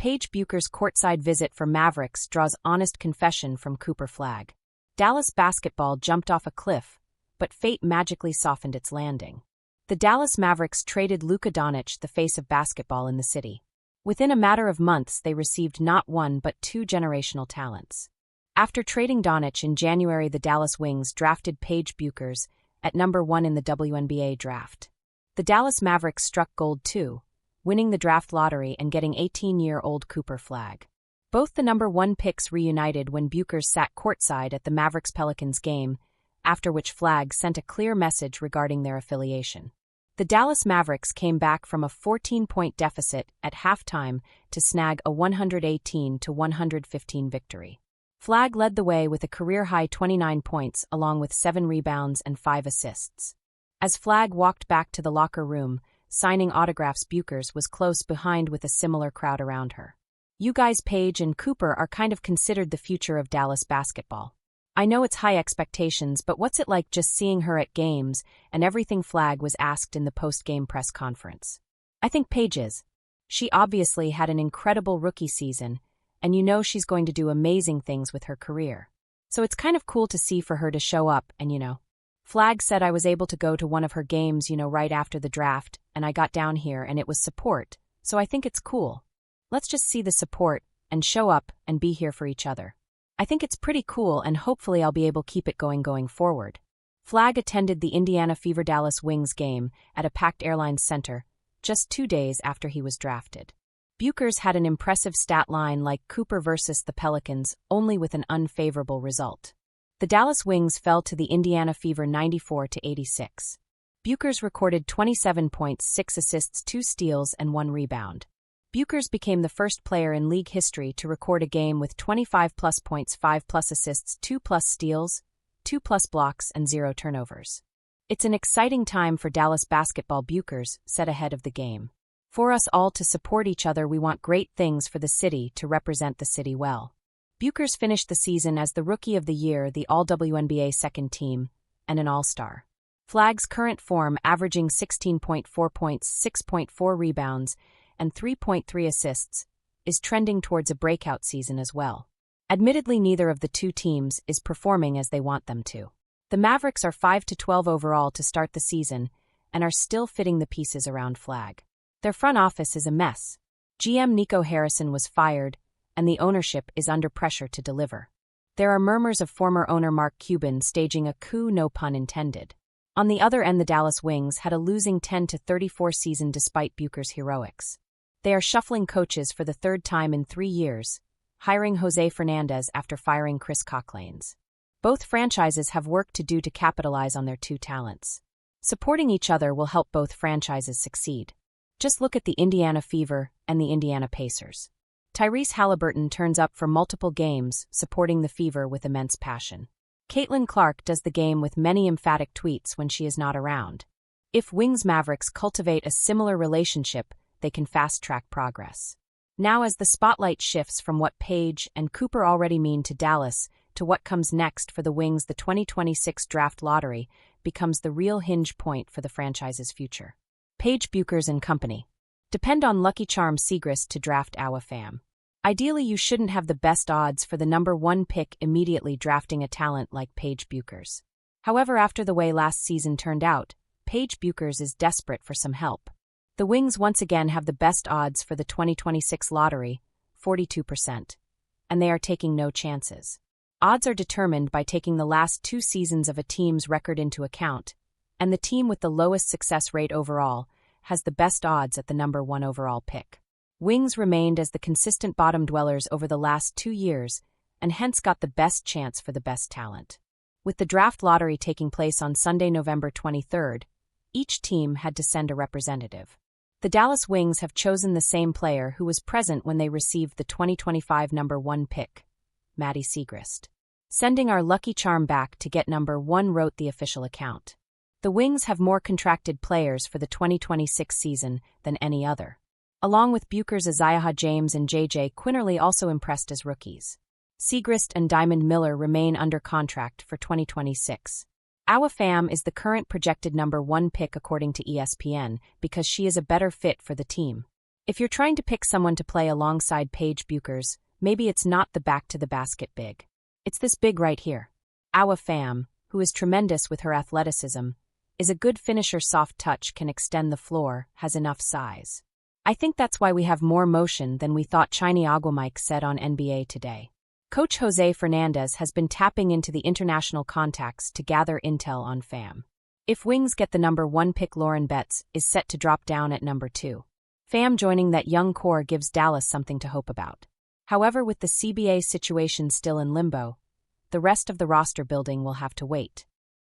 Paige Bueckers' courtside visit for Mavericks draws honest confession from Cooper Flagg. Dallas basketball jumped off a cliff, but fate magically softened its landing. The Dallas Mavericks traded Luka Doncic, the face of basketball in the city. Within a matter of months, they received not one but two generational talents. After trading Doncic in January, the Dallas Wings drafted Paige Bueckers at number 1 in the WNBA draft. The Dallas Mavericks struck gold too, winning the draft lottery and getting 18-year-old Cooper Flagg. Both the number 1 picks reunited when Bueckers sat courtside at the Mavericks-Pelicans game, after which Flagg sent a clear message regarding their affiliation. The Dallas Mavericks came back from a 14-point deficit at halftime to snag a 118-115 victory. Flagg led the way with a career-high 29 points along with 7 rebounds and 5 assists. As Flagg walked back to the locker room, signing autographs, Bueckers was close behind with a similar crowd around her. "You guys, Paige and Cooper, are kind of considered the future of Dallas basketball. I know it's high expectations, but what's it like just seeing her at games and everything?" Flagg was asked in the post-game press conference. "I think Paige is. She obviously had an incredible rookie season, and you know she's going to do amazing things with her career. So it's kind of cool to see for her to show up and. Flagg said, "I was able to go to one of her games, right after the draft, and I got down here and it was support, so I think it's cool. Let's just see the support and show up and be here for each other. I think it's pretty cool and hopefully I'll be able to keep it going forward." Flagg attended the Indiana Fever Dallas Wings game at a packed Airlines Center just 2 days after he was drafted. Bueckers had an impressive stat line like Cooper versus the Pelicans, only with an unfavorable result. The Dallas Wings fell to the Indiana Fever 94-86. Bueckers recorded 27 points, 6 assists, 2 steals, and 1 rebound. Bueckers became the first player in league history to record a game with 25-plus points, 5-plus assists, 2-plus steals, 2-plus blocks, and 0 turnovers. "It's an exciting time for Dallas basketball," Bueckers said ahead of the game. "For us all to support each other, we want great things for the city to represent the city well." Bueckers finished the season as the Rookie of the Year, the All-WNBA second team, and an All-Star. Flagg's current form, averaging 16.4 points, 6.4 rebounds, and 3.3 assists, is trending towards a breakout season as well. Admittedly, neither of the two teams is performing as they want them to. The Mavericks are 5-12 overall to start the season and are still fitting the pieces around Flagg. Their front office is a mess. GM Nico Harrison was fired, and the ownership is under pressure to deliver. There are murmurs of former owner Mark Cuban staging a coup, no pun intended. On the other end, the Dallas Wings had a losing 10-34 season despite Bueckers' heroics. They are shuffling coaches for the third time in 3 years, hiring Jose Fernandez after firing Chris Cocklanes. Both franchises have work to do to capitalize on their two talents. Supporting each other will help both franchises succeed. Just look at the Indiana Fever and the Indiana Pacers. Tyrese Halliburton turns up for multiple games, supporting the Fever with immense passion. Caitlin Clark does the game with many emphatic tweets when she is not around. If Wings Mavericks cultivate a similar relationship, they can fast-track progress. Now, as the spotlight shifts from what Paige and Cooper already mean to Dallas to what comes next for the Wings, the 2026 draft lottery becomes the real hinge point for the franchise's future. Paige Bueckers and company. Depend on Lucky Charm Segrist to draft our fam. Ideally, you shouldn't have the best odds for the number 1 pick immediately drafting a talent like Paige Bueckers. However, after the way last season turned out, Paige Bueckers is desperate for some help. The Wings once again have the best odds for the 2026 lottery, 42%, and they are taking no chances. Odds are determined by taking the last 2 seasons of a team's record into account, and the team with the lowest success rate overall has the best odds at the number 1 overall pick. Wings remained as the consistent bottom dwellers over the last 2 years and hence got the best chance for the best talent. With the draft lottery taking place on Sunday, November 23rd, each team had to send a representative. The Dallas Wings have chosen the same player who was present when they received the 2025 number 1 pick, Maddie Segrist. "Sending our lucky charm back to get number 1," wrote the official account. The Wings have more contracted players for the 2026 season than any other. Along with Bueckers, Isaiah James and J.J. Quinterly also impressed as rookies. Segrist and Diamond Miller remain under contract for 2026. Our fam is the current projected number 1 pick according to ESPN because she is a better fit for the team. If you're trying to pick someone to play alongside Paige Bueckers, maybe it's not the back-to-the-basket big. It's this big right here. Our Pham, who is tremendous with her athleticism, is a good finisher, soft touch, can extend the floor, has enough size. I think that's why we have more motion than we thought, Chiny Aguamike said on NBA Today. Coach Jose Fernandez has been tapping into the international contacts to gather intel on Pham. If Wings get the number 1 pick, Lauren Betts is set to drop down at number 2. Pham joining that young core gives Dallas something to hope about. However, with the CBA situation still in limbo, the rest of the roster building will have to wait.